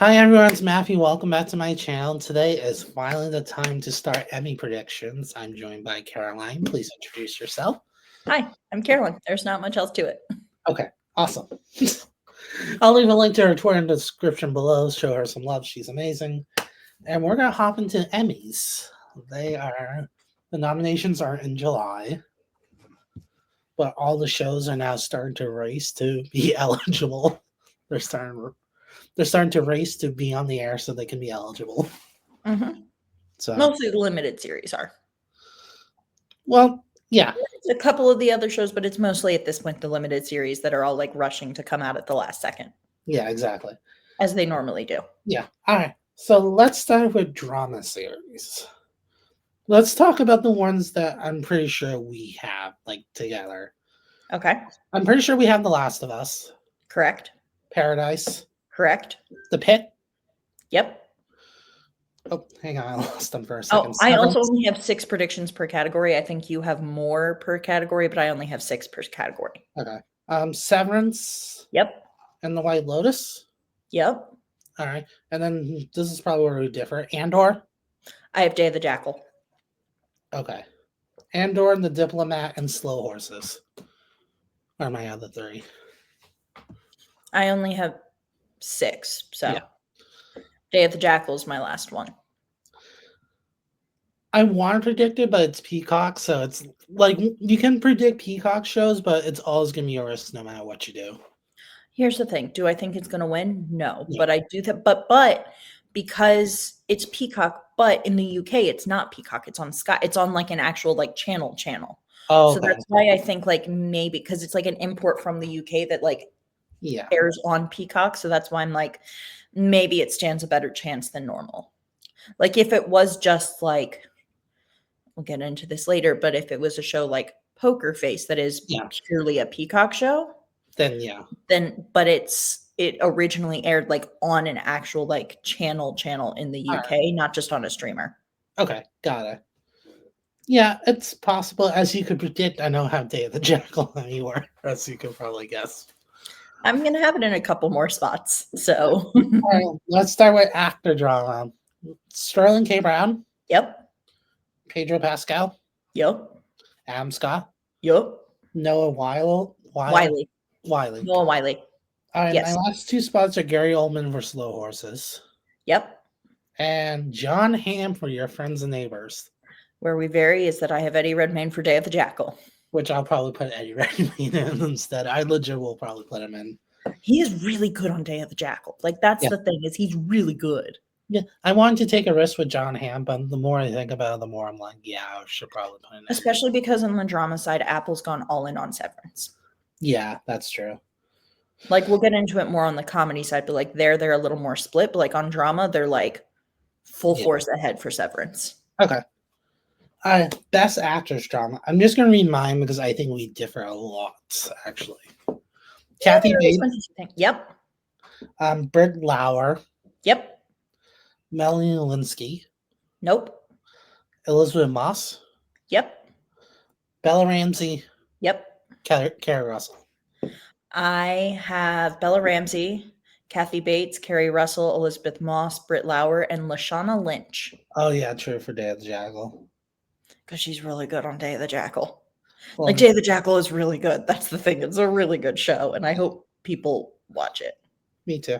Hi everyone, it's Matthew. Welcome back to my channel. Today is finally the time to start Emmy predictions. I'm joined by Caroline. Please introduce yourself. Hi, I'm Carolyn. There's not much else to it. Okay, awesome. I'll leave a link to her Twitter in the description below. Show her some love. She's amazing. And we're gonna hop into Emmys. The nominations are in July, but all the shows are now starting to race to be eligible. They're starting to race to be on the air so they can be eligible. Mm-hmm. So Mostly the limited series are. Well, yeah. There's a couple of the other shows, but it's mostly at this point the limited series that are all like rushing to come out at the last second. Yeah, exactly. As they normally do. Yeah. All right. So let's start with drama series. Let's talk about the ones that I'm pretty sure we have like together. Okay. I'm pretty sure we have The Last of Us. Correct. Paradise. Correct. The Pit. Yep. Oh, hang on. I lost them for a second. I also only have 6 predictions per category. I think you have more per category, but I only have 6 per category. Okay. Severance. Yep. And The White Lotus. Yep. All right. And then this is probably where we differ. Andor. I have Day of the Jackal. Okay. Andor and The Diplomat and Slow Horses are my other 3. I only have 6, so yeah. Day of the Jackal is my last one. I want to predict it, but it's Peacock, so it's like you can predict Peacock shows, but it's always going to be a risk no matter what you do. Here's the thing. Do I think it's going to win? No, but I do that. But because it's Peacock, but in the UK, it's not Peacock. It's on Sky. It's on like an actual like channel. Oh, so that's why I think like maybe because it's like an import from the UK that like airs on Peacock. So that's why I'm like maybe it stands a better chance than normal. Like if it was just like we'll get into this later, but if it was a show like Poker Face that is purely a Peacock show, but it originally aired like on an actual like channel in the UK, not just on a streamer. Okay, got it. Yeah, it's possible. As you could predict, I don't have Day of the Jackal anywhere, as you could probably guess. I'm going to have it in a couple more spots. So let's start with actor drama. Sterling K. Brown. Yep. Pedro Pascal. Yep. Adam Scott. Yep. Noah Wiley. Noah Wiley. All right, my last 2 spots are Gary Oldman for Slow Horses. Yep. And John Hamm for Your Friends and Neighbors. Where we vary is that I have Eddie Redmayne for Day of the Jackal. Which I'll probably put Eddie Redmayne in instead. I legit will probably put him in. He is really good on Day of the Jackal. Like, that's the thing, is he's really good. Yeah, I wanted to take a risk with John Hamm, but the more I think about it, the more I'm like, yeah, I should probably put him in. Especially because on the drama side, Apple's gone all in on Severance. Yeah, that's true. Like, we'll get into it more on the comedy side, but like they're a little more split. But like on drama, they're like full force ahead for Severance. Okay. Best actress drama. I'm just gonna read mine because I think we differ a lot, actually. Kathy Bates. Yep. Britt Lauer. Yep. Melanie Linsky. Nope. Elizabeth Moss. Yep. Bella Ramsey. Yep. Kerry Russell. I have Bella Ramsey, Kathy Bates, Kerry Russell, Elizabeth Moss, Britt Lauer, and Lashana Lynch. Oh yeah, true for Day of the Jackal. Because she's really good on Day of the Jackal. Well, like Day of the Jackal is really good. That's the thing. It's a really good show, and I hope people watch it. Me too.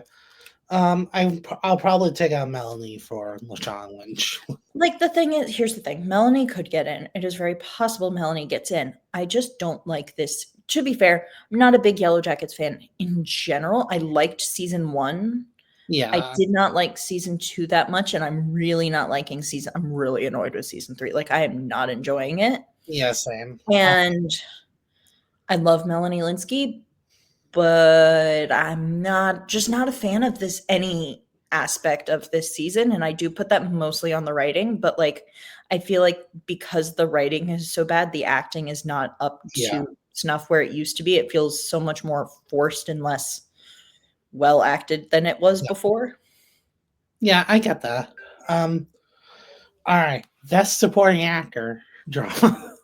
I'll probably take out Melanie for Lashana Lynch. Like the thing is, here's the thing. Melanie could get in. It is very possible Melanie gets in. I just don't like this. To be fair, I'm not a big Yellow Jackets fan in general. I liked season 1. Yeah. I did not like season 2 that much, and I'm really not liking I'm really annoyed with season 3. Like, I am not enjoying it. Yeah, same. And I love Melanie Linsky, but I'm not a fan of any aspect of this season. And I do put that mostly on the writing, but like, I feel like because the writing is so bad, the acting is not up to snuff where it used to be. It feels so much more forced and less well acted than it was before. Yeah, I get that. All right, best supporting actor drama.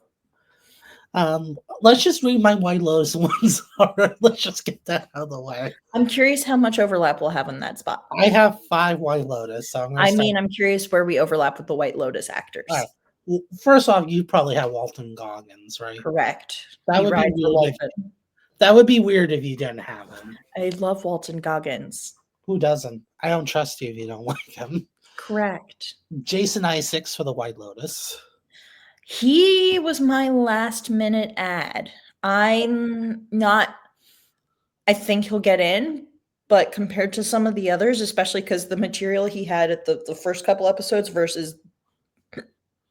Let's just read my White Lotus ones. All right, let's just get that out of the way. I'm curious how much overlap we'll have in that spot. I have 5 White Lotus, so I'm curious where we overlap with the White Lotus actors. All right. Well, first off, you probably have Walton Goggins, right? Correct. That would be weird. That would be weird if you didn't have him. I love Walton Goggins. Who doesn't? I don't trust you if you don't like him. Correct. Jason Isaacs for the White Lotus. He was my last minute ad. I'm not. I think he'll get in, but compared to some of the others, especially because the material he had at the first couple episodes versus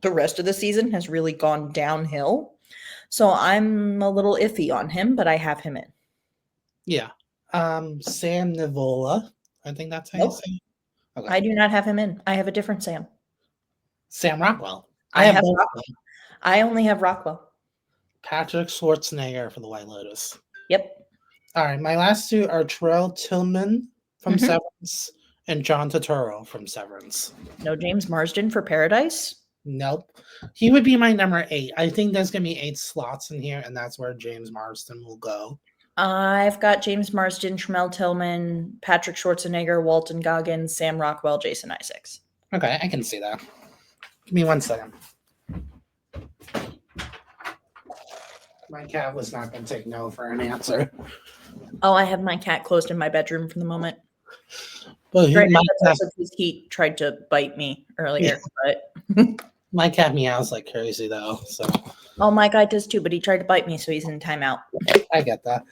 the rest of the season has really gone downhill. So I'm a little iffy on him, but I have him in. Yeah. Sam Nivola. I think that's how you say it. Okay. I do not have him in. I have a different Sam. Sam Rockwell. I have Rockwell. I only have Rockwell. Patrick Schwarzenegger for the White Lotus. Yep. All right. My last two are Terrell Tillman from Severance and John Turturro from Severance. No James Marsden for Paradise? Nope. He would be my number 8. I think there's going to be 8 slots in here, and that's where James Marsden will go. I've got James Marsden, Tremel Tillman, Patrick Schwarzenegger, Walton Goggins, Sam Rockwell, Jason Isaacs. Okay, I can see that. Give me 1 second. My cat was not going to take no for an answer. Oh, I have my cat closed in my bedroom for the moment. Well, he tried to bite me earlier, but my cat meows like crazy though. So. Oh, my guy does too, but he tried to bite me, so he's in timeout. I get that,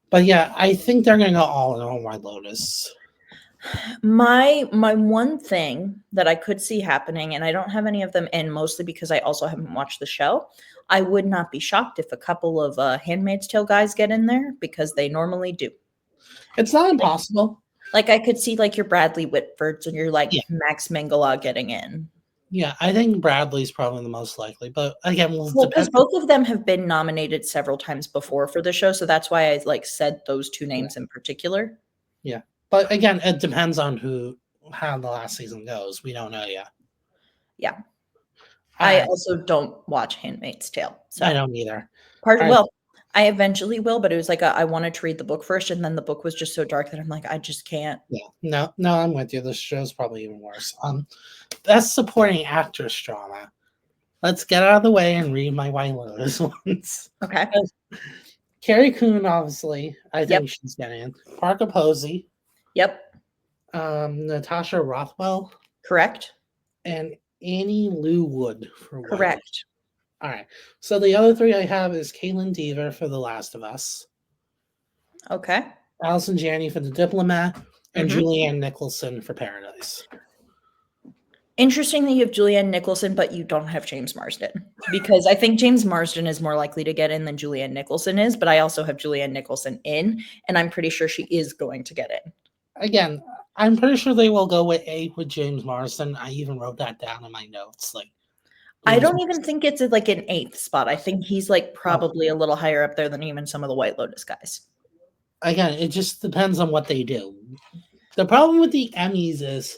but yeah, I think they're gonna go all in on White Lotus. My one thing that I could see happening, and I don't have any of them in, mostly because I also haven't watched the show. I would not be shocked if a couple of Handmaid's Tale guys get in there because they normally do. It's not impossible. Like I could see like your Bradley Whitfords and your Max Mingala getting in. Yeah, I think Bradley's probably the most likely. But again, because both of them have been nominated several times before for the show, so that's why I said those 2 names in particular. Yeah, but again, it depends on how the last season goes. We don't know yet. Yeah, I also don't watch Handmaid's Tale, so I don't either. I eventually will, but it was I wanted to read the book first, and then the book was just so dark that I'm like, I just can't. Yeah, no, I'm with you. This show's probably even worse. Best supporting actress drama. Let's get out of the way and read my White Lotus ones. Okay. Carrie Coon, obviously, I think she's getting in. Parker Posey. Yep. Natasha Rothwell. Correct. And Annie Lou Wood for White. Correct. All right. So the other 3 I have is Caitlin Dever for The Last of Us. Okay. Allison Janney for The Diplomat. And Julianne Nicholson for Paradise. Interesting that you have Julianne Nicholson, but you don't have James Marsden. Because I think James Marsden is more likely to get in than Julianne Nicholson is, but I also have Julianne Nicholson in, and I'm pretty sure she is going to get in. Again, I'm pretty sure they will go with 8 with James Marsden. I even wrote that down in my notes. I don't even think it's an 8th spot. I think he's probably a little higher up there than even some of the White Lotus guys. Again, it just depends on what they do. The problem with the Emmys is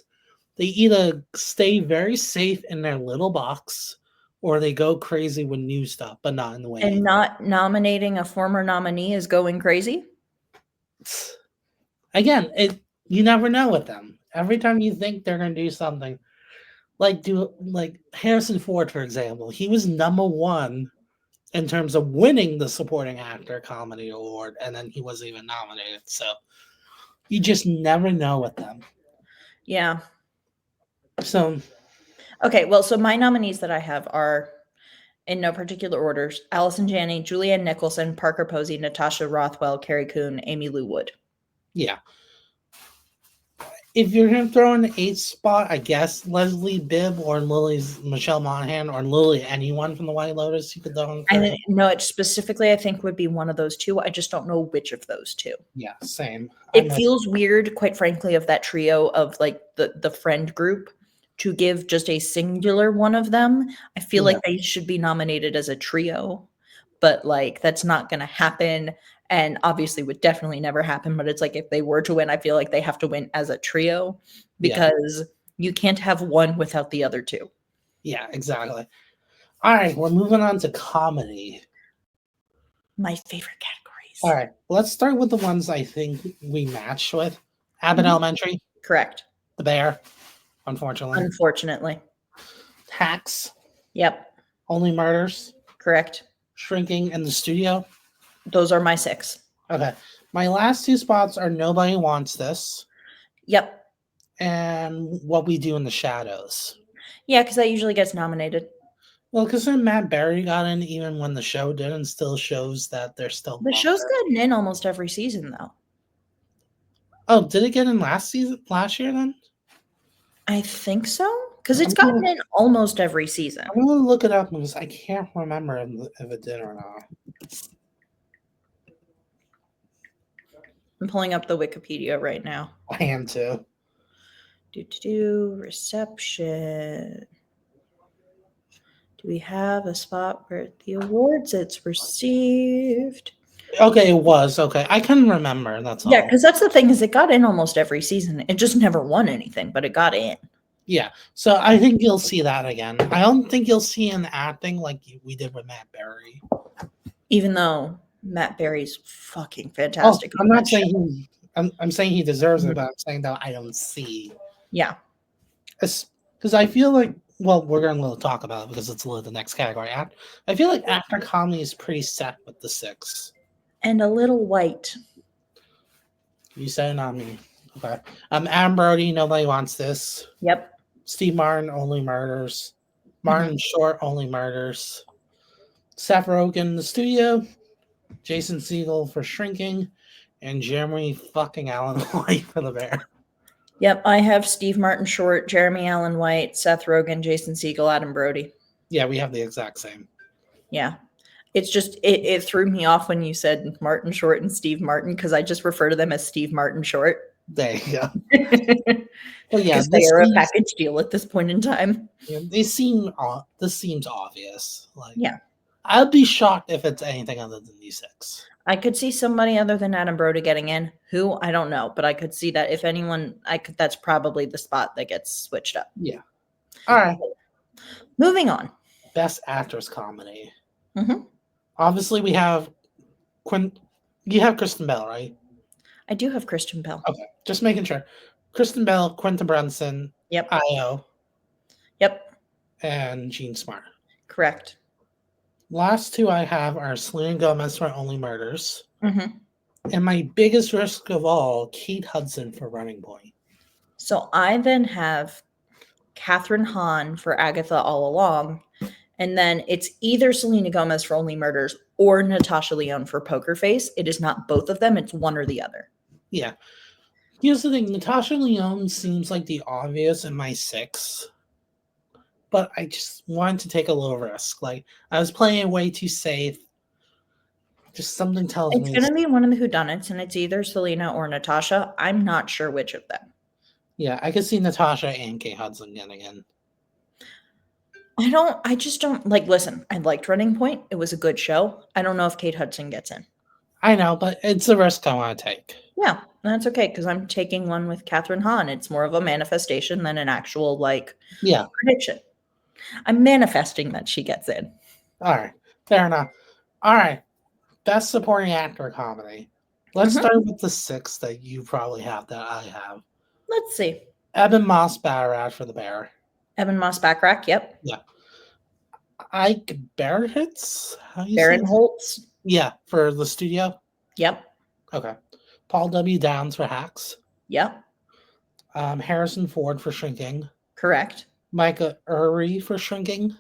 they either stay very safe in their little box or they go crazy with new stuff, but not in the way. And not nominating a former nominee is going crazy? Again, you never know with them. Every time you think they're going to do something, like Harrison Ford, for example, he was number 1 in terms of winning the supporting actor comedy award, and then he wasn't even nominated. So you just never know with them. Yeah. So okay, well, so my nominees that I have are in no particular orders: Allison Janney, Julianne Nicholson, Parker Posey, Natasha Rothwell, Carrie Coon, Amy Lou Wood. Yeah. If you're going to throw in the 8th spot, I guess Leslie Bibb or Michelle Monaghan or Lily, anyone from the White Lotus you could throw in. No, it specifically I think would be one of those 2. I just don't know which of those 2. Yeah, same. It feels weird, quite frankly, of that trio of the friend group to give just a singular one of them. I feel like they should be nominated as a trio, but that's not going to happen. And obviously would definitely never happen. But it's if they were to win, I feel like they have to win as a trio because you can't have one without the other 2. Yeah, exactly. All right, we're moving on to comedy. My favorite categories. All right, let's start with the ones I think we matched with. Abbott Mhm. Elementary, Correct. The Bear, unfortunately. Unfortunately. Hacks, Yep. Only Murders, Correct. Shrinking, and The Studio. Those are my 6. Okay, my last 2 spots are Nobody Wants This Yep. and What We Do in the Shadows. Yeah, because that usually gets nominated. Well, because then Matt Berry got in even when the show didn't, still shows that they're still. The show's gotten in almost every season, though. Oh, did it get in last year then? I think so, because it's gotten in almost every season. I'm gonna look it up because I can't remember if it did or not. I'm pulling up the Wikipedia right now. I am too. Reception. Do we have a spot where the awards it's received? Okay, it was okay. I couldn't remember. That's all. Yeah, because that's the thing is it got in almost every season. It just never won anything, but it got in. Yeah, so I think you'll see that again. I don't think you'll see an acting like we did with Matt Berry. Even though Matt Berry's fucking fantastic. I'm not saying I'm saying he deserves it, but I'm saying that I don't see. Yeah. Because I feel like, well, we're going to talk about it because it's the next category. I feel like actor comedy is pretty set with the 6. And a little white. You said it, not me. Okay. Adam Brody, Nobody Wants This. Yep. Steve Martin, Only Murders. Martin Short, Only Murders. Seth Rogen, The Studio. Jason Segel for Shrinking. And Jeremy fucking Allen White for The Bear. Yep, I have Steve Martin Short, Jeremy Allen White, Seth Rogen, Jason Segel, Adam Brody. Yeah, we have the exact same. Yeah. It's just, it threw me off when you said Martin Short and Steve Martin because I just refer to them as Steve Martin Short. There you go. Well, yeah, they are a package deal at this point in time. Yeah, this seems obvious. Like, yeah. I'd be shocked if it's anything other than these 6. I could see somebody other than Adam Brody getting in. Who? I don't know. But I could see that if anyone, that's probably the spot that gets switched up. Yeah. All right. Moving on. Best Actress Comedy. Mm-hmm. Obviously, we have You have Kristen Bell, right? I do have Kristen Bell. Okay. Just making sure. Kristen Bell, Quentin Brunson. Yep. Io. Yep. And Jean Smart. Correct. Last 2 I have are Selena Gomez for Only Murders. Mm-hmm. And my biggest risk of all, Kate Hudson for Running Point. So I then have Catherine Hahn for Agatha All Along. And then it's either Selena Gomez for Only Murders or Natasha Lyonne for Poker Face. It is not both of them. It's one or the other. Yeah. Here's the thing. Natasha Lyonne seems like the obvious in my 6. But I just wanted to take a little risk. Like, I was playing it way too safe. Just something tells me. It's going to be one of the whodunits, and it's either Selena or Natasha. I'm not sure which of them. Yeah, I could see Natasha and Kate Hudson getting in. I just don't, listen, I liked Running Point. It was a good show. I don't know if Kate Hudson gets in. I know, but it's a risk I want to take. Yeah, that's okay, because I'm taking one with Catherine Hahn. It's more of a manifestation than an actual, prediction. I'm manifesting that she gets in. All right. Fair enough. All right. Best Supporting Actor Comedy. Let's start with the 6 that you probably have that I have. Let's see. Ebon Moss-Bachrach for The Bear. Ebon Moss-Bachrach, yep. Yeah. Ike Barinholtz? Barinholtz? Yeah, for The Studio? Yep. Okay. Paul W. Downs for Hacks? Yep. Harrison Ford for Shrinking? Correct. Micah Urie for Shrinking?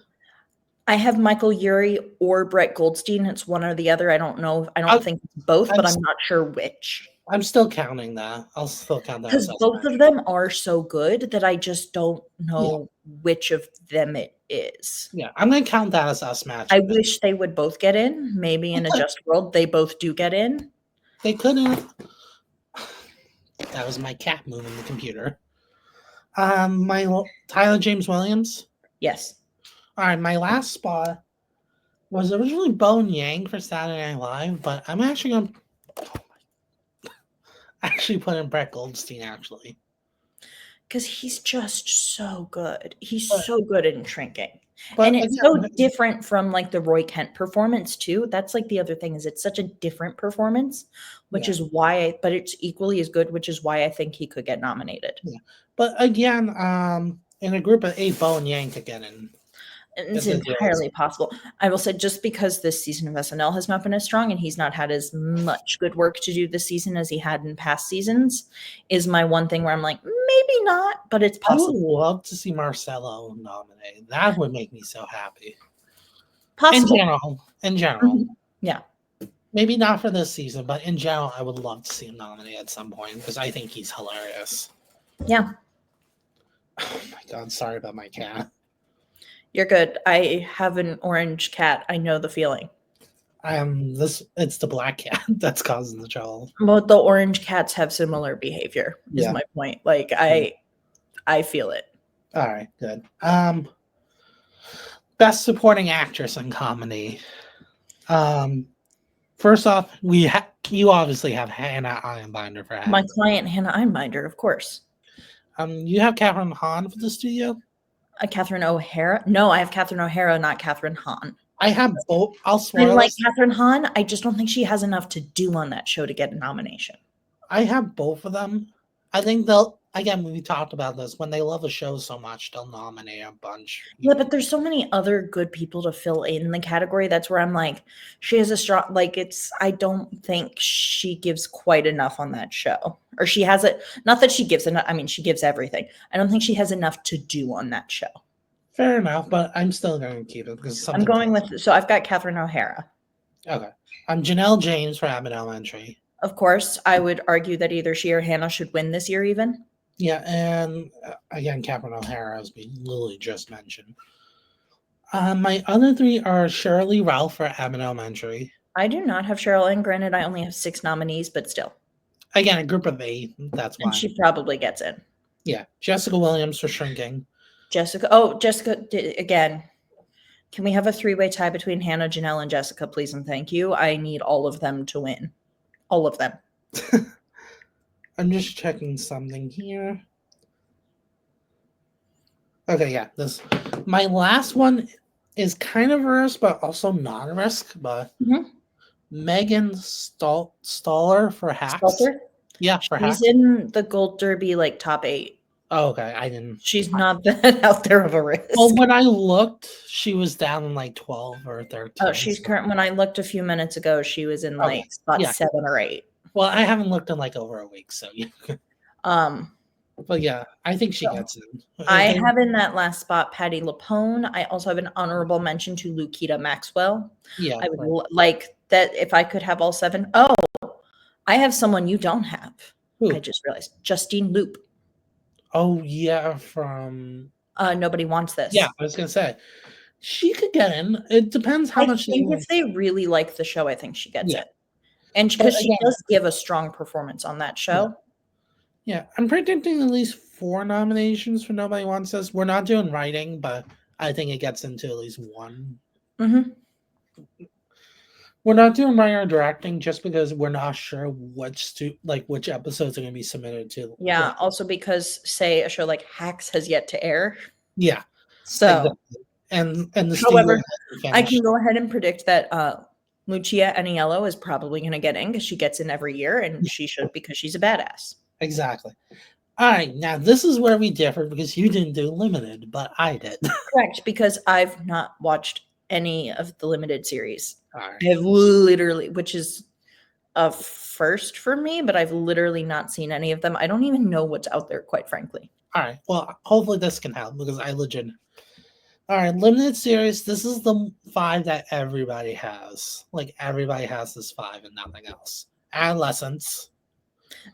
I have Michael Urie or Brett Goldstein. It's one or the other. I don't know. I don't think it's both, but I'm not sure which. I'm still counting that. I'll still count that. Because both of them are so good that I just don't know which of them it is. Yeah, I'm going to count that as us match. I wish they would both get in. Maybe in a Just World, they both do get in. They couldn't. That was my cat moving the computer. My Tyler James Williams? Yes. All right, my last spot was originally Bowen Yang for Saturday Night Live, but I'm actually going to put in Brett Goldstein, actually. Because he's just so good. He's But- so good in Shrinking. But And it's again, so different from like the Roy Kent performance too. That's like the other thing is it's such a different performance, which Yeah. is why, but it's equally as good, which is why I think he could get nominated. Yeah. But again, in a group of 8, Bo and Yang could get in. It's entirely possible. I will say just because this season of SNL has not been as strong and he's not had as much good work to do this season as he had in past seasons is my one thing where I'm like, maybe not, but it's I would possible. love to see Marcelo nominated. That would make me so happy. Possible. In general. Mhm. Yeah. Maybe not for this season, but in general, I would love to see him nominated at some point because I think he's hilarious. Yeah. Oh my god, sorry about my cat. You're good. I have an orange cat. I know the feeling. It's the black cat that's causing the trouble. Both the orange cats have similar behavior, is my point. Like I feel it. All right, good. Best supporting actress in comedy. First off, you obviously have Hannah Einbinder for My client Hannah Einbinder, of course. You have Catherine Hahn for the studio. Catherine O'Hara. No, I have Catherine O'Hara, not Catherine Hahn. I have both. I'll I swear. like Catherine Hahn. I just don't think she has enough to do on that show to get a nomination. I have both of them. I think we talked about this, when they love a show so much, they'll nominate a bunch. Yeah, but there's so many other good people to fill in the category. That's where I'm like, she has a strong, I don't think she gives quite enough on that show. Or she has it, not that she gives enough, I mean, she gives everything. I don't think she has enough to do on that show. Fair enough, but I'm still going to keep it because I'm going with, so I've got Catherine O'Hara. Okay. I'm Janelle James for Abbott Elementary. Of course, I would argue that either she or Hannah should win this year even. Yeah, and again, Catherine O'Hara, as we literally just mentioned. My other 3 are Shirley Ralph for Abbott Elementary. I do not have Cheryl, and granted, I only have 6 nominees, but still. Again, a group of 8. That's why. And she probably gets in. Yeah, Jessica Williams for Shrinking. Jessica, again. Can we have a 3-way tie between Hannah, Janelle, and Jessica, please and thank you? I need all of them to win. All of them. I'm just checking something here. Okay, yeah. My last one is kind of a risk, but also not a risk. But Megan Stoller for Hacks. Stalter? Yeah, for Hacks. She's in the Gold Derby top 8. Oh, okay. I didn't. She's not that out there of a risk. Well, when I looked, she was down in 12 or 13. Oh, she's current. When I looked a few minutes ago, she was in spot 7 or 8. Well, I haven't looked in over a week, so yeah. But yeah, I think she gets in. I have in that last spot Patty LaPone. I also have an honorable mention to Lukita Maxwell. Yeah, I would like that if I could have all 7. Oh, I have someone you don't have. Who? I just realized Justine Loop. Oh yeah, from Nobody Wants This. Yeah, I was gonna say she could get in. It depends how much. I think if they really like the show, I think she gets it. And because she does give a strong performance on that show. Yeah, I'm predicting at least 4 nominations for Nobody Wants This. We're not doing writing, but I think it gets into at least 1. We're not doing writing or directing just because we're not sure which episodes are going to be submitted to. Yeah, also because say a show like Hacks has yet to air. Yeah. So exactly. and the however, I can go ahead and predict that Lucia Aniello is probably going to get in because she gets in every year, and she should because she's a badass. Exactly. All right, now this is where we differ because you didn't do limited, but I did. Correct, because I've not watched any of the limited series. Right. I have literally, which is a first for me, but I've literally not seen any of them. I don't even know what's out there, quite frankly. All right, well, hopefully this can help because I legit. All right, limited series. This is the 5 that everybody has. Everybody has this 5 and nothing else. Adolescence.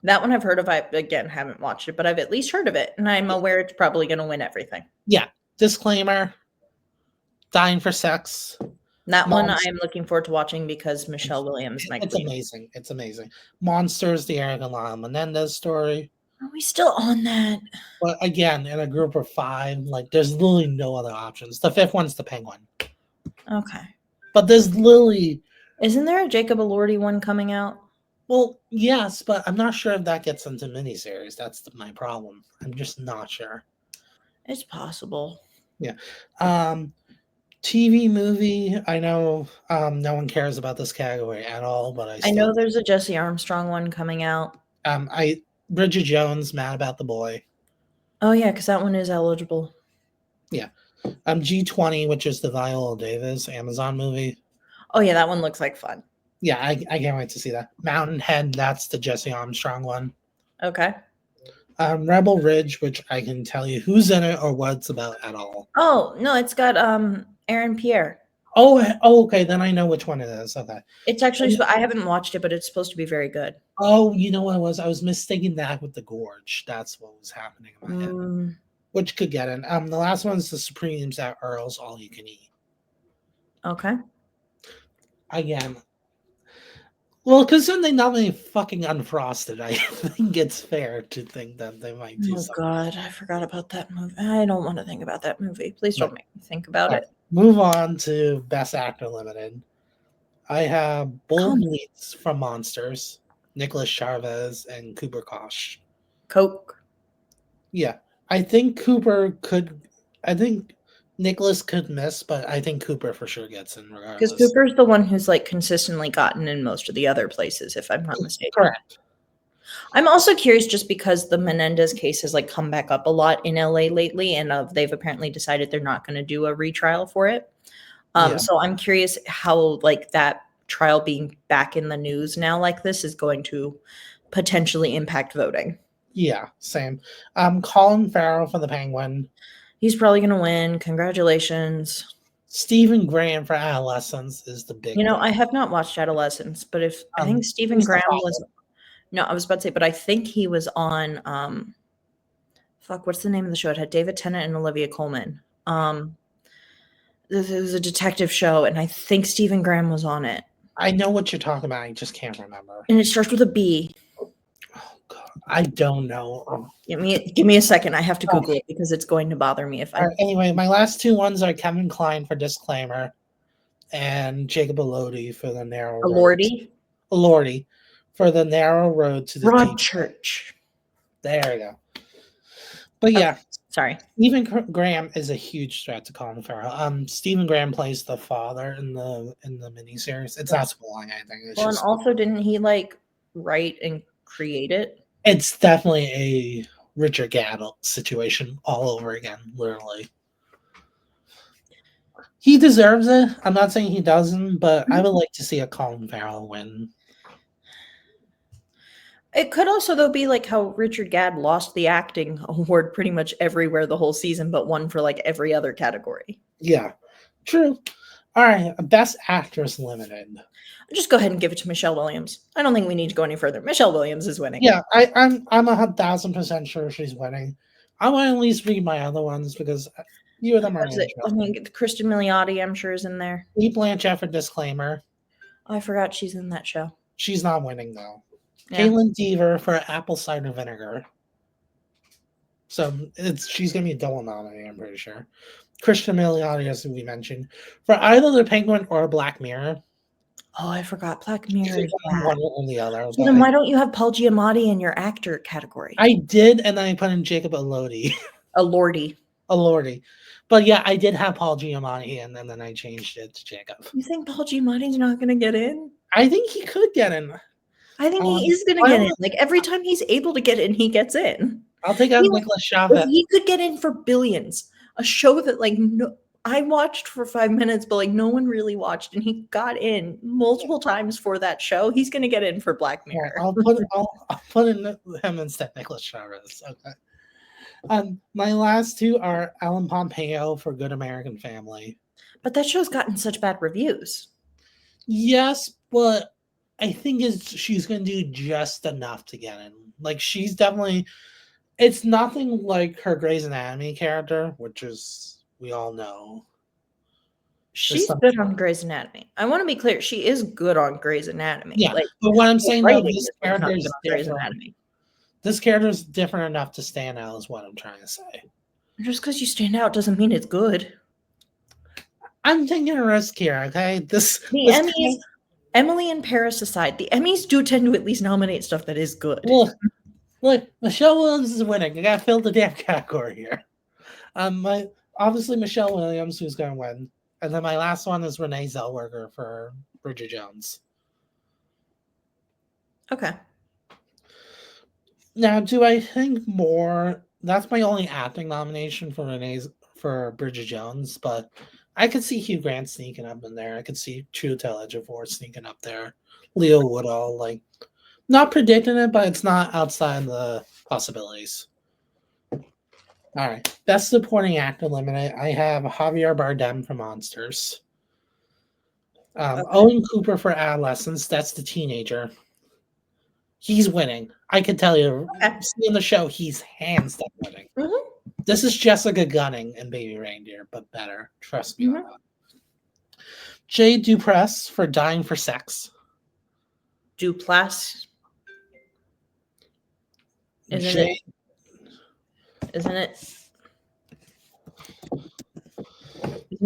That one I've heard of. I, again, haven't watched it, but I've at least heard of it. And I'm aware it's probably going to win everything. Yeah. Disclaimer. Dying for Sex. That one I'm looking forward to watching because Michelle Williams might It's amazing. It's amazing. Monsters, the Eric and Lana Menendez story. Are we still on that? But again, in a group of 5, there's literally no other options. The 5th one's The Penguin. Okay. But there's literally... Isn't there a Jacob Elordi one coming out? Well, yes, but I'm not sure if that gets into miniseries. That's my problem. I'm just not sure. It's possible. Yeah. TV movie. I know no one cares about this category at all, but I know there's a Jesse Armstrong one coming out. Bridget Jones, Mad About the Boy. Oh yeah, because that one is eligible. Yeah. G20, which is the Viola Davis Amazon movie. Oh yeah, that one looks like fun. Yeah, I can't wait to see that. Mountainhead, that's the Jesse Armstrong one. Okay. Rebel Ridge, which I can tell you who's in it or what it's about at all. Oh no, it's got Aaron Pierre. Oh, okay, then I know which one it is. Okay. It's actually, I haven't watched it, but it's supposed to be very good. Oh, you know what it was? I was mistaking that with The Gorge. That's what was happening in my head. Which could get in. The last one is The Supremes at Earl's All You Can Eat. Okay. Again. Well, because then they nominate fucking Unfrosted. I think it's fair to think that they might do something. Oh God, I forgot about that movie. I don't want to think about that movie. Please don't make me think about it. Move on to Best Actor Limited. I have Bull Bleeds from Monsters, Nicholas Chavez, and Cooper Kosh. Coke. Yeah. I think Nicholas could miss, but I think Cooper for sure gets in regardless. Because Cooper's the one who's like consistently gotten in most of the other places, if I'm not mistaken. Correct. I'm also curious just because the Menendez case has like come back up a lot in LA lately, and they've apparently decided they're not going to do a retrial for it. So I'm curious how like that trial being back in the news now like this is going to potentially impact voting. Yeah, same. Colin Farrell for The Penguin. He's probably going to win. Congratulations. Stephen Graham for Adolescence is the big. I have not watched Adolescence, but if I think Stephen Graham was. No, I was about to say, but I think he was on. What's the name of the show? It had David Tennant and Olivia Colman. This was a detective show, and I think Stephen Graham was on it. I know what you're talking about. I just can't remember. And it starts with a B. Oh God, I don't know. Give me a second. I have to Google it because it's going to bother me if I. Anyway, my last two ones are Kevin Kline for Disclaimer, and Jacob Elordi for The Narrow Road. Elordi for The Narrow Road to the Broadchurch. There you go. But yeah. Sorry. Stephen Graham is a huge threat to Colin Farrell. Stephen Graham plays the father in the miniseries. It's not spoiling anything. Well, and also didn't he like write and create it? It's definitely a Richard Gaddle situation all over again, literally. He deserves it. I'm not saying he doesn't, but I would like to see a Colin Farrell win. It could also, though, be like how Richard Gadd lost the acting award pretty much everywhere the whole season, but won for like every other category. Yeah, true. All right, Best Actress Limited. Just go ahead and give it to Michelle Williams. I don't think we need to go any further. Michelle Williams is winning. Yeah, I'm 1,000% sure she's winning. I want to at least read my other ones because few of them are interesting. I mean, Kristen Milioti, I'm sure, is in there. Cate Blanchett for Disclaimer. Oh, I forgot she's in that show. She's not winning though. Yeah. Caitlin Dever for Apple Cider Vinegar. So she's gonna be a double nominee, I'm pretty sure. Kristen Milioti, as we mentioned, for either The Penguin or Black Mirror. Oh, I forgot Black Mirror. One or the other. So then why don't you have Paul Giamatti in your actor category? I did, and then I put in Jacob Elordi. Elordi. But yeah, I did have Paul Giamatti, and then I changed it to Jacob. You think Paul Giamatti's not going to get in? I think he could get in. I think he is going to get in. Like every time he's able to get in, he gets in. I'll take out Nicholas Chavez. He could get in for Billions, a show that like I watched for 5 minutes, but like no one really watched, and he got in multiple times for that show. He's going to get in for Black Mirror. Yeah, I'll put in him instead, Nicholas Chavez. Okay. My last two are Ellen Pompeo for Good American Family. But that show's gotten such bad reviews. Yes, but I think she's going to do just enough to get in. Like she's definitely. It's nothing like her Grey's Anatomy character, which is we all know. She's good on Grey's Anatomy. I want to be clear; she is good on Grey's Anatomy. Yeah, like, but what I'm saying though, this character is Grey's Anatomy. This character is different enough to stand out, is what I'm trying to say. Just because you stand out doesn't mean it's good. I'm taking a risk here, okay? The Emmys. Emily in Paris aside, the Emmys do tend to at least nominate stuff that is good. Look, Michelle Williams is winning. I gotta fill the damn category here. Obviously Michelle Williams, who's gonna win, and then my last one is Renee Zellweger for Bridget Jones. Okay. Now, do I think more? That's my only acting nomination for Bridget Jones, but I could see Hugh Grant sneaking up in there. I could see Chiwetel Ejiofor sneaking up there. Leo Woodall, like, not predicting it, but it's not outside the possibilities. All right, best supporting actor eliminated. I have Javier Bardem for Monsters. Okay. Owen Cooper for Adolescence. That's the teenager. He's winning. I can tell you, seeing the show, he's hands down winning. Mm-hmm. This is Jessica Gunning and Baby Reindeer, but better. Trust me on that. Jay Dupress for Dying for Sex. Duplass. Isn't it? Isn't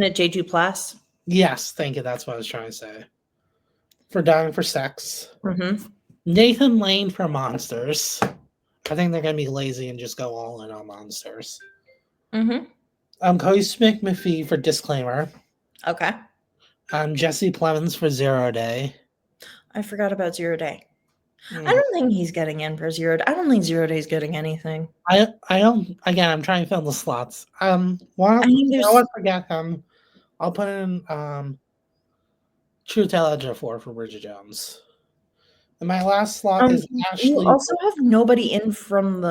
it Jay Duplass? Yes, thank you. That's what I was trying to say. For Dying for Sex. Mm-hmm. Nathan Lane for Monsters. I think they're going to be lazy and just go all in on Monsters. Mm-hmm. Cody McPhee for Disclaimer. Okay. Jesse Plemons for Zero Day. I forgot about Zero Day. I don't think he's getting in for Zero Day. I don't think Zero Day is getting anything. I don't. Again, I'm trying to fill the slots. I don't forget him. I'll put in Chiwetel Ejiofor for Bridget Jones. And my last slot is Ashley. You also have nobody in from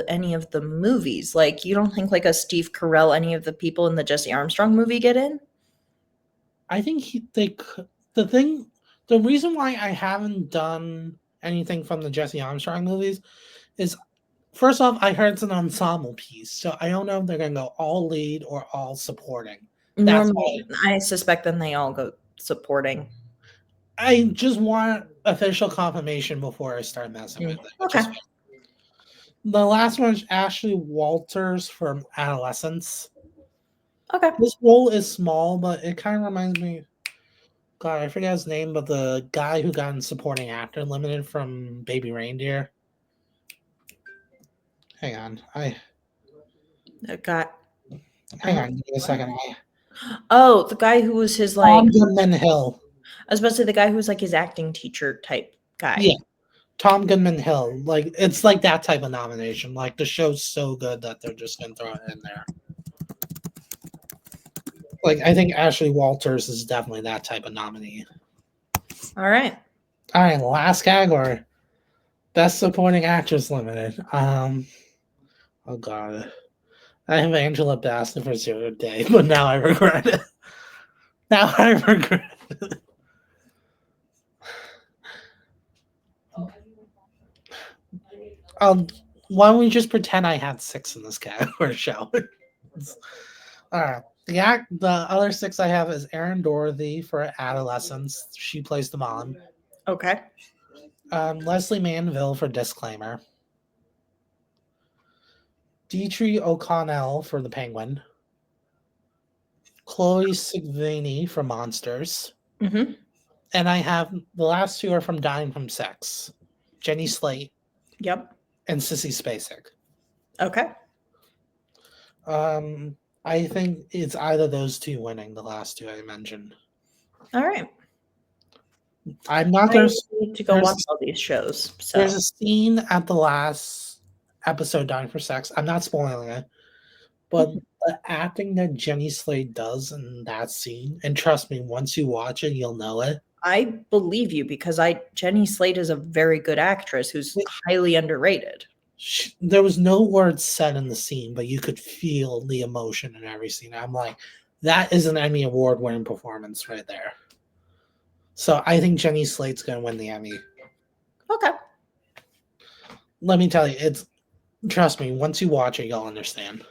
any of the movies. Like, you don't think like a Steve Carell, any of the people in the Jesse Armstrong movie get in? I think the reason why I haven't done anything from the Jesse Armstrong movies is, first off, I heard it's an ensemble piece, so I don't know if they're going to go all lead or all supporting. Normally, I suspect then they all go supporting. I just want official confirmation before I start messing with it. Okay. The last one is Ashley Walters from Adolescence. Okay. This role is small, but it kind of reminds me. God, I forget his name, but the guy who got in supporting actor limited from Baby Reindeer. Hang on, Hang on, give me a second. Oh, the guy who was his Tom Goodman Hill. I was about to say the guy who's like his acting teacher type guy. Yeah, Tom Goodman Hill. Like, it's like that type of nomination. Like, the show's so good that they're just gonna throw it in there. Like, I think Ashley Walters is definitely that type of nominee. All right, last category. Best Supporting Actress Limited. Oh God. I have Angela Bassett for Zero Day, but now I regret it. Why don't we just pretend I had 6 in this category, shall we? All right. The other 6 I have is Erin Dorothy for Adolescence. She plays the mom. Okay. Leslie Manville for Disclaimer. Deirdre O'Connell for The Penguin. Chloe Sevigny for Monsters. Mm-hmm. And I have the last 2 are from Dying from Sex. Jenny Slate. Yep. And Sissy Spacek. Okay. I think it's either those 2 winning, the last 2 I mentioned. All right. I'm not going to go watch all these shows. So. There's a scene at the last episode, Dying for Sex. I'm not spoiling it, but the acting that Jenny Slate does in that scene, and trust me, once you watch it, you'll know it. I believe you because Jenny Slate is a very good actress who's highly underrated. There was no words said in the scene, but you could feel the emotion in every scene. I'm like, that is an Emmy Award-winning performance right there. So I think Jenny Slate's going to win the Emmy. Okay. Let me tell you, trust me, once you watch it, you'll understand.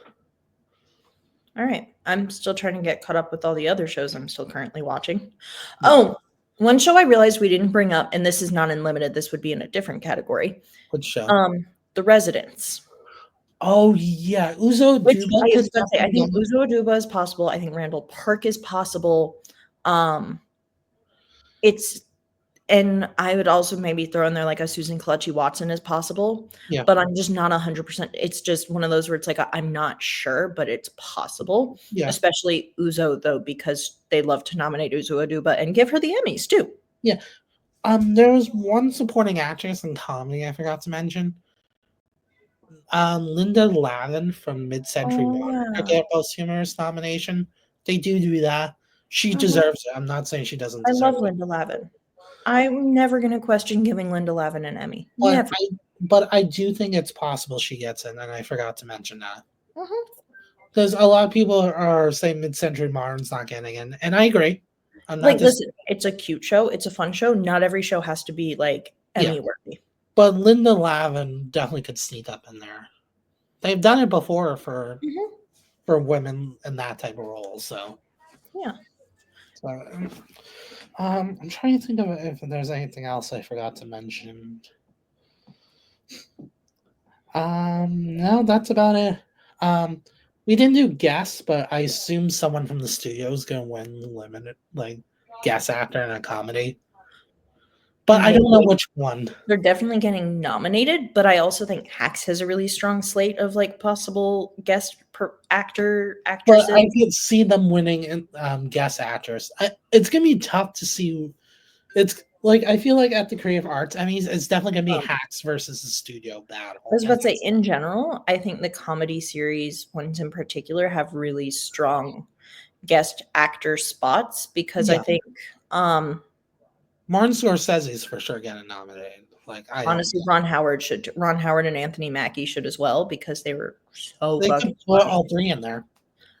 All right. I'm still trying to get caught up with all the other shows I'm still currently watching. Oh, one show I realized we didn't bring up, and this is not in limited, this would be in a different category. Which show? The Residents. Oh, yeah. Uzo Aduba. I think Uzo Aduba is possible. I think Randall Park is possible. And I would also maybe throw in there like a Susan Kelechi Watson as possible, Yeah. but I'm just not 100%. It's just one of those where it's like I'm not sure, but it's possible. Yeah. Especially Uzo though, because they love to nominate Uzo Aduba and give her the Emmys too. Yeah. There was one supporting actress in comedy I forgot to mention. Linda Lavin from Mid-Century Modern to get posthumous nomination. They do that. She deserves it. I'm not saying she doesn't I deserve love it. Linda Lavin. I'm never going to question giving Linda Lavin an Emmy. Never. But I do think it's possible she gets it, and I forgot to mention that. Because a lot of people are saying Mid-Century Modern's not getting it, and I agree. Listen, it's a cute show. It's a fun show. Not every show has to be like Emmy worthy. But Linda Lavin definitely could sneak up in there. They've done it before for women in that type of role, so yeah. So, I'm trying to think of if there's anything else I forgot to mention. No, that's about it. We didn't do guests, but I assume someone from the studio is going to win limited, like guest actor in a comedy. But I don't know which one. They're definitely getting nominated, but I also think Hacks has a really strong slate of like possible guest actresses. But I could see them winning in guest actress. It's gonna be tough to see. It's like I feel like at the Creative Arts Emmys, it's definitely gonna be Hacks versus the studio battle. I was about to say, in general, I think the comedy series ones in particular have really strong guest actor spots because I think Martin Scorsese's for sure getting nominated. Like honestly, Ron Howard and Anthony Mackie should as well because they were so they fucking could put funny. all three in there.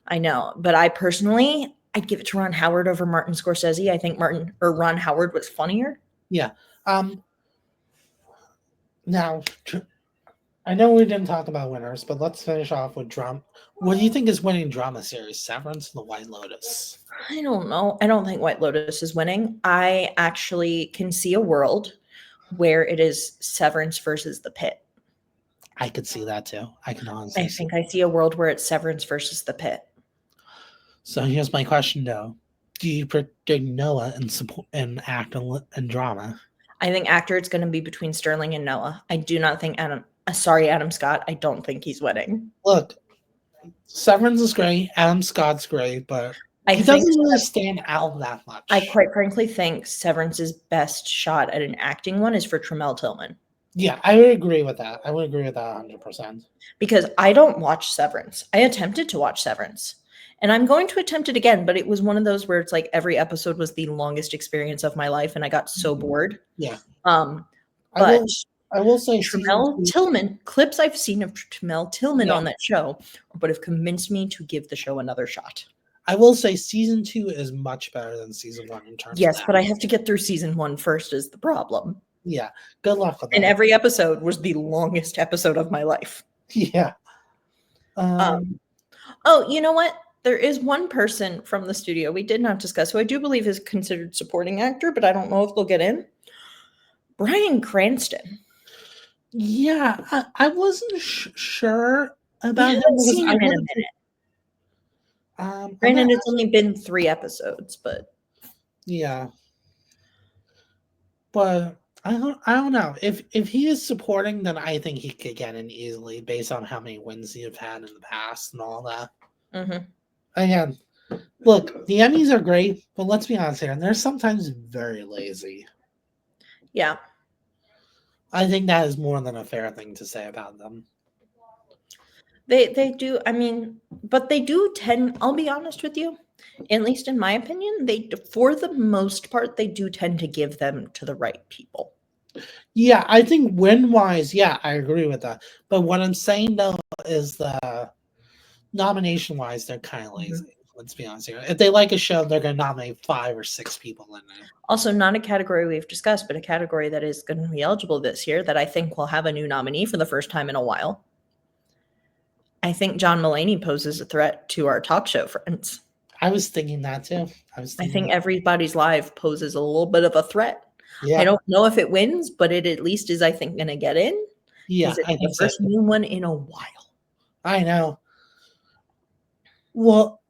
I know, but I personally, I'd give it to Ron Howard over Martin Scorsese. I think Ron Howard was funnier. Yeah. Now, I know we didn't talk about winners, but let's finish off with drama. What do you think is winning drama series? Severance or The White Lotus? I don't know. I don't think White Lotus is winning. I actually can see a world where it is Severance versus The Pit. I could see that too. I can honestly. I think I see a world where it's Severance versus The Pit. So here's my question, though: do you predict Noah in act and drama? I think actor it's going to be between Sterling and Noah. I do not think Adam Scott. I don't think he's winning. Look, Severance is great. Adam Scott's great, but he doesn't really stand out that much. I quite frankly think Severance's best shot at an acting one is for Tremel Tillman. Yeah, I would agree with that. I would agree with that 100%. Because I don't watch Severance. I attempted to watch Severance. And I'm going to attempt it again, but it was one of those where it's like every episode was the longest experience of my life, and I got so bored. Yeah. But I will say Tremel Tillman, clips I've seen of Tremel Tillman on that show would have convinced me to give the show another shot. I will say season 2 is much better than season 1 in terms of that. but I have to get through season 1 first is the problem. Yeah. Good luck with that. And every episode was the longest episode of my life. Yeah. Oh, you know what? There is one person from the studio we did not discuss who I do believe is considered supporting actor, but I don't know if they'll get in. Bryan Cranston. Yeah, I wasn't sure about him. I haven't seen him in a minute. Granted, it's only been 3 episodes, but yeah. But I don't know. If he is supporting, then I think he could get in easily based on how many wins he's had in the past and all that. Again, look, the Emmys are great, but let's be honest here, and they're sometimes very lazy. Yeah. I think that is more than a fair thing to say about them. They do, I mean, but they do tend, I'll be honest with you, at least in my opinion, they, for the most part, they do tend to give them to the right people. Yeah, I think win-wise, yeah, I agree with that. But what I'm saying, though, is the nomination-wise, they're kind of lazy. Let's be honest here. If they like a show, they're going to nominate 5 or 6 people in there. Also, not a category we've discussed, but a category that is going to be eligible this year that I think will have a new nominee for the first time in a while. I think John Mulaney poses a threat to our talk show friends. I was thinking that too. I think Everybody's Live poses a little bit of a threat. Yeah. I don't know if it wins, but it at least is, I think, going to get in. Yeah, I think the first new one in a while. I know. Well,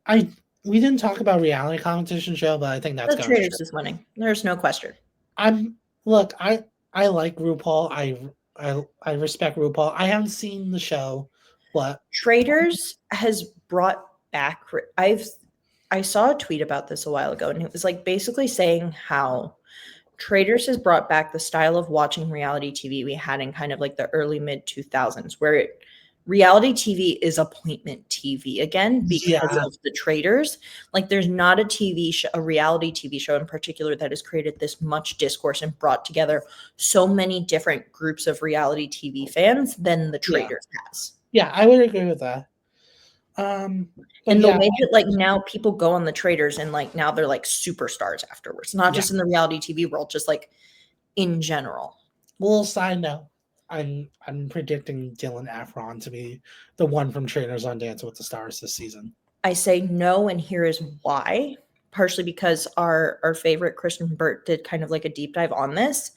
we didn't talk about reality competition show, but I think that's The going to. Traitors is winning. There's no question. Look, I like RuPaul. I respect RuPaul. I haven't seen the show, but Traitors has brought back. I saw a tweet about this a while ago, and it was like basically saying how Traitors has brought back the style of watching reality TV we had in kind of like the early mid 2000s, where reality TV is appointment TV again because of the Traitors. Like, there's not a TV show, a reality TV show in particular, that has created this much discourse and brought together so many different groups of reality TV fans than the Traitors has. Yeah, I would agree with that. And the way that like now people go on the Traitors and like now they're like superstars afterwards, not just in the reality TV world, just like in general. A little side note, I'm predicting Dylan Afron to be the one from Traitors on Dancing with the Stars this season. I say no, and here is why. Partially because our favorite Kristen Burt did kind of like a deep dive on this.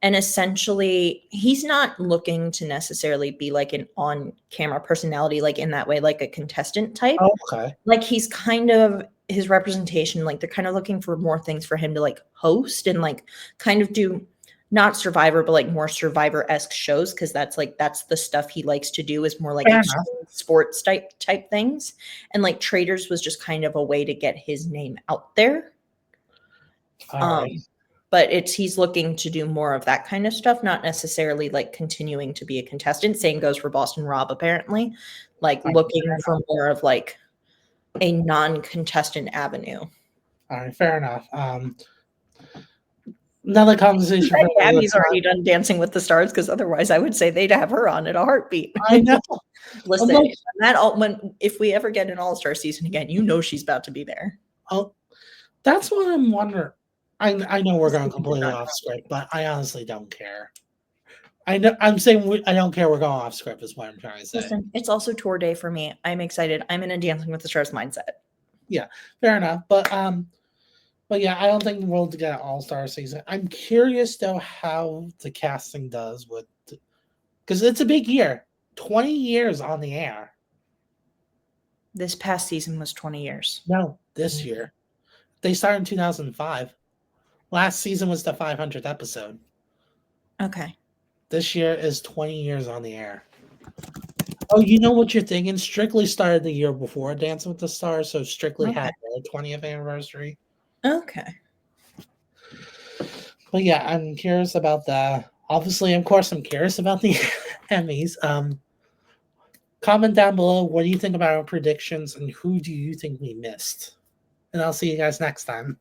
And essentially, he's not looking to necessarily be like an on-camera personality, like in that way, like a contestant type. Okay. Like, he's kind of, his representation, like they're kind of looking for more things for him to like host and like kind of do not Survivor, but like more Survivor-esque shows, because that's the stuff he likes to do, is more like sports type things. And like Traitors was just kind of a way to get his name out there. But he's looking to do more of that kind of stuff, not necessarily like continuing to be a contestant. Same goes for Boston Rob, apparently. Like looking for more of like a non-contestant avenue. All right, fair enough. Another conversation. Abby's already done Dancing with the Stars, because otherwise I would say they'd have her on at a heartbeat. I know. Listen, if we ever get an All-Star season again, you know she's about to be there. Oh, that's what I'm wondering. I know we're going completely off script, but I honestly don't care. I know I'm saying I don't care. We're going off script is what I'm trying to say. Listen, it's also tour day for me. I'm excited. I'm in a Dancing with the Stars mindset. Yeah, fair enough. But yeah, I don't think we'll get an all-star season. I'm curious though how the casting does with, because it's a big year. 20 years on the air. This past season was 20 years. No, this year. They started in 2005. Last season was the 500th episode. Okay. This year is 20 years on the air. Oh, you know what you're thinking? Strictly started the year before Dancing with the Stars, so Strictly had their 20th anniversary. Okay. But yeah, I'm curious about that. Obviously, of course, I'm curious about the Emmys. Comment down below, what do you think about our predictions and who do you think we missed? And I'll see you guys next time.